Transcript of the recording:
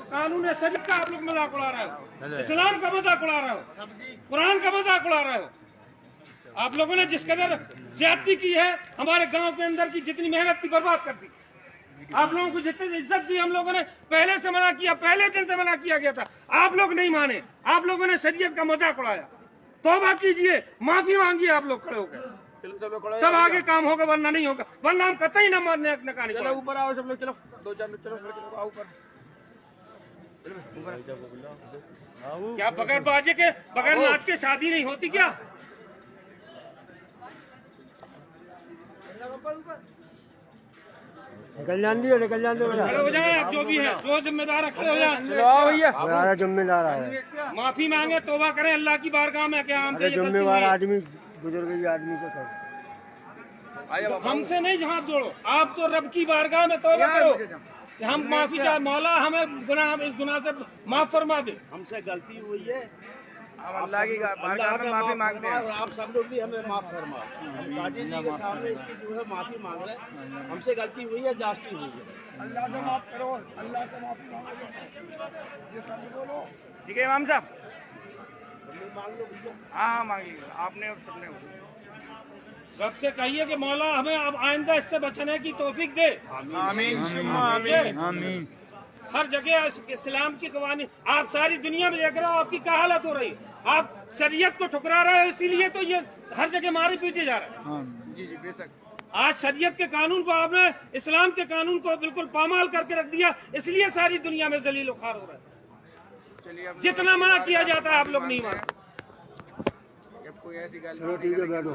कानून शरीयत का आप लोग मजाक उड़ा रहे हो, इस्लाम का मजाक उड़ा रहे हो, कुरान का मजाक उड़ा रहे हो। आप लोगों ने जिस कदर ज्यादती की है, हमारे गांव के अंदर की जितनी मेहनत की बर्बाद कर दी। आप लोगों को जितनी इज्जत दी हम लोगों ने पहले से मना किया, पहले दिन से मना किया गया था, आप लोग नहीं माने, आप लोगों ने शरीयत का मजाक उड़ाया। तौबा कीजिए, माफी मांगिए आप लोग खड़े होकर, तब आगे काम होगा, वरना नहीं होगा, वरना हम कतई न मारने नकानी। चलो ऊपर आओ सब लोग, चलो 2-4 लोग, चलो आओ ऊपर। क्या बगैर बाजे के, बगैर नाच के शादी नहीं होती क्या? निकल जान दो खड़े हो जाए आप, जो भी है, जो जिम्मेदार है खड़े हो जाए। चलो आओ भैया, हमारा जिम्मेदार है। माफी मांगे, तौबा करें अल्लाह की बारगाह में, क्या हमसे ये गलती जिम्मेवार हुई है? आदमी, बुजुर्ग आदमी से सब आइए बाबा। हमसे नहीं हाथ जोड़ो, आप तो रब की बारगाह में तौबा करो कि हम माफी चाहे, मौला हमें गुनाह, इस गुनाह से माफ फरमा दे। हमसे गलती हुई है, हम अल्लाह की बारगाह में माफी मांगते हैं। और आप सब लोग भी हमें माफ फरमा। हम काजी जी के सामने इसकी जो है माफी मांग रहे हैं, हमसे गलती हुई है, जास्ती हुई है। अल्लाह से माफ करो, अल्लाह से माफी मांगो, ये सब बोलो। ठीक है इमाम साहब, मांग लो भैया। हाँ मांगिए, आपने और सबने। रब से कहिए कि मौला हमें अब आइंदा इससे बचने की तौफीक दे। आमीन आमीन। हर जगह इस्लाम की कवानी, आप सारी दुनिया में देख रहे हो आपकी क्या हालत हो रही है। आप शरीयत को ठुकरा रहे हो, इसीलिए तो ये हर जगह मारे पीटे जा रहे हैं। जी जी बेशक। आज शरीयत के कानून को आपने, इस्लाम के कानून को बिल्कुल पामाल करके रख दिया, इसलिए सारी दुनिया में जलील खार हो रहा है। चलिए अब जितना मना किया जाता है आप लोग नहीं मानते। जब कोई ऐसी गल चलो ठीक है, बैठो।